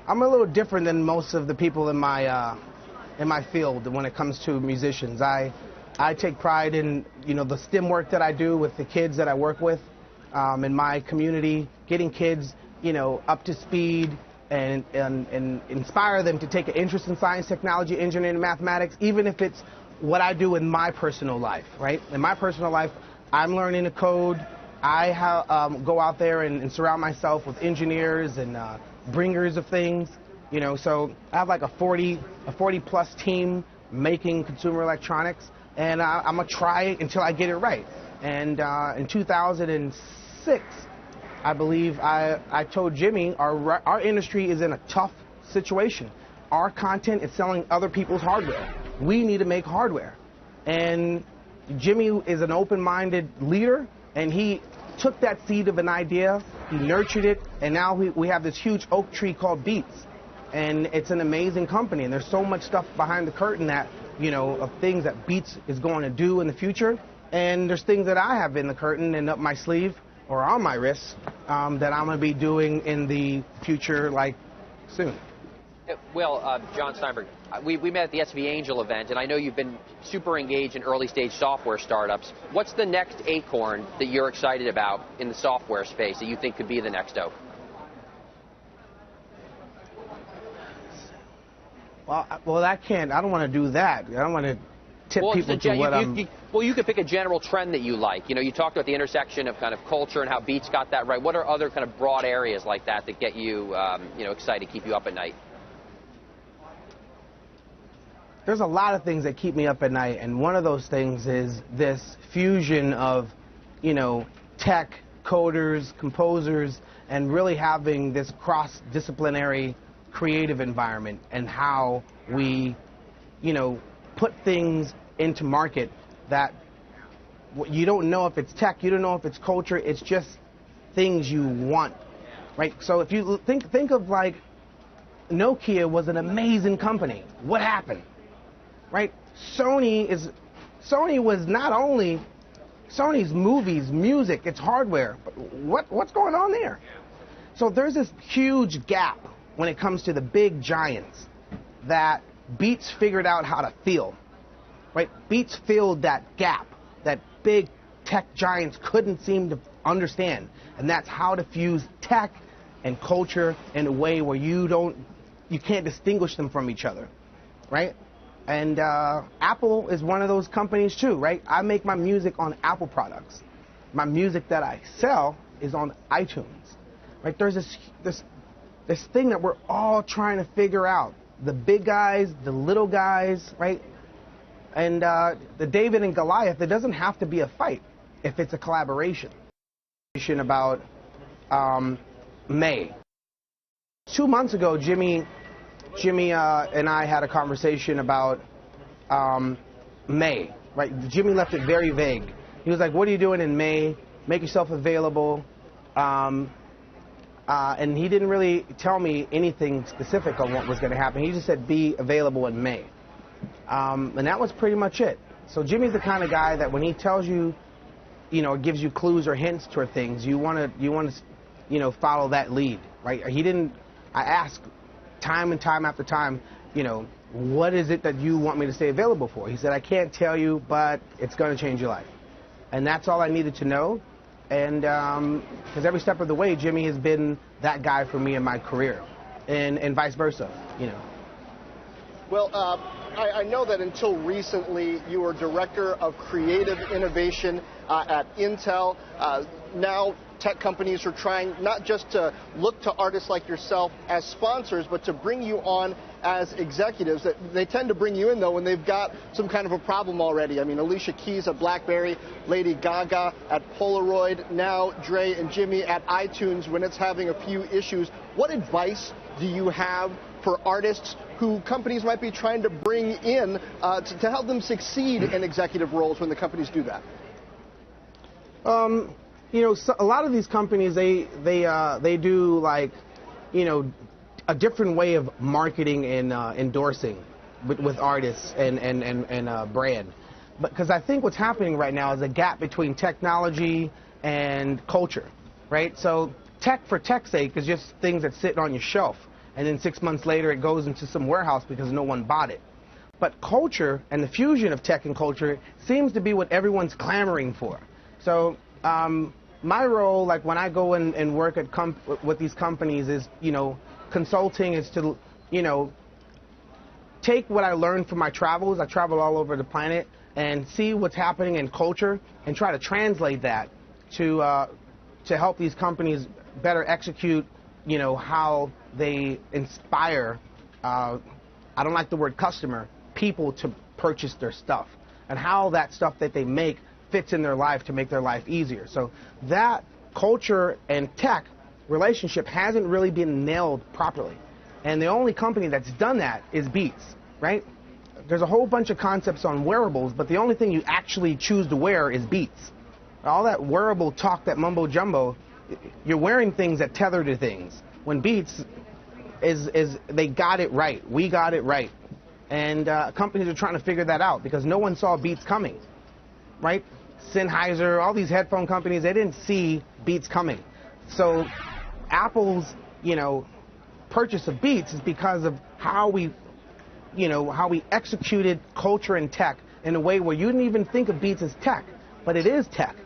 I'm a little different than most of the people in my field when it comes to musicians. I take pride in, you know, the STEM work that I do with the kids that I work with in my community, getting kids, you know, up to speed and inspire them to take an interest in science, technology, engineering, and mathematics, even if it's what I do in my personal life, right? In my personal life, I'm learning to code. I go out there and surround myself with engineers and bringers of things, you know. So I have like a 40 plus team making consumer electronics, and I'm gonna try it until I get it right. And in 2006, I believe I told Jimmy our industry is in a tough situation. Our content is selling other people's hardware. We need to make hardware. And Jimmy is an open-minded leader, and he took that seed of an idea, he nurtured it, and now we have this huge oak tree called Beats. And it's an amazing company, and there's so much stuff behind the curtain that, you know, of things that Beats is going to do in the future. And there's things that I have in the curtain and up my sleeve or on my wrist that I'm going to be doing in the future, like soon. Well, John Steinberg, we met at the SV Angel event, and I know you've been super engaged in early-stage software startups. What's the next acorn that you're excited about in the software space that you think could be the next oak? Well, I don't want to do that. I don't want to tip people to what I'm... Well, you could pick a general trend that you like. You know, you talked about the intersection of kind of culture and how Beats got that right. What are other kind of broad areas like that that get you, you know, excited, keep you up at night? There's a lot of things that keep me up at night, and one of those things is this fusion of, you know, tech, coders, composers, and really having this cross-disciplinary creative environment and how we, you know, put things into market that you don't know if it's tech, you don't know if it's culture, it's just things you want, right? So if you think of like Nokia was an amazing company. What happened? Right? Sony was not only Sony's movies, music, it's hardware, but what's going on there? So there's this huge gap when it comes to the big giants that Beats figured out how to fill. Right? Beats filled that gap that big tech giants couldn't seem to understand, and that's how to fuse tech and culture in a way where you can't distinguish them from each other, right? And Apple is one of those companies too, right? I make my music on Apple products. My music that I sell is on iTunes, right? There's this thing that we're all trying to figure out. The big guys, the little guys, right? And the David and Goliath, it doesn't have to be a fight if it's a collaboration. About May. 2 months ago, Jimmy and I had a conversation about May, right? Jimmy left it very vague. He was like, what are you doing in May? Make yourself available. And he didn't really tell me anything specific on what was going to happen. He just said, be available in May. And that was pretty much it. So Jimmy's the kind of guy that when he tells you, you know, gives you clues or hints toward things, you want to, you know, follow that lead, right? I asked time and time after time, you know, what is it that you want me to stay available for? He said, I can't tell you, but it's going to change your life. And that's all I needed to know. And because every step of the way, Jimmy has been that guy for me in my career, and vice versa, you know. Well, I know that until recently you were Director of Creative Innovation at Intel. Now tech companies are trying not just to look to artists like yourself as sponsors, but to bring you on as executives. They tend to bring you in, though, when they've got some kind of a problem already. I mean, Alicia Keys at BlackBerry, Lady Gaga at Polaroid, now Dre and Jimmy at iTunes when it's having a few issues. What advice do you have for artists who companies might be trying to bring in to help them succeed in executive roles when the companies do that? You know, so a lot of these companies, they do, like, you know, a different way of marketing and endorsing with artists and brand. But because I think what's happening right now is a gap between technology and culture, right? So tech for tech's sake is just things that sit on your shelf. and then 6 months later it goes into some warehouse because no one bought it. But culture and the fusion of tech and culture seems to be what everyone's clamoring for. So my role, like when I go and work at with these companies, is, consulting, is to, take what I learned from my travels. I travel all over the planet, and see what's happening in culture and try to translate that to help these companies better execute, how they inspire, I don't like the word customer, people to purchase their stuff, and how that stuff that they make fits in their life to make their life easier. So that culture and tech relationship hasn't really been nailed properly. And the only company that's done that is Beats, right? There's a whole bunch of concepts on wearables, but the only thing you actually choose to wear is Beats. All that wearable talk, that mumbo jumbo, you're wearing things that tether to things. When Beats they got it right. We got it right. And companies are trying to figure that out because no one saw Beats coming, right? Sennheiser, all these headphone companies, they didn't see Beats coming. So Apple's, purchase of Beats is because of how we executed culture and tech in a way where you didn't even think of Beats as tech, but it is tech.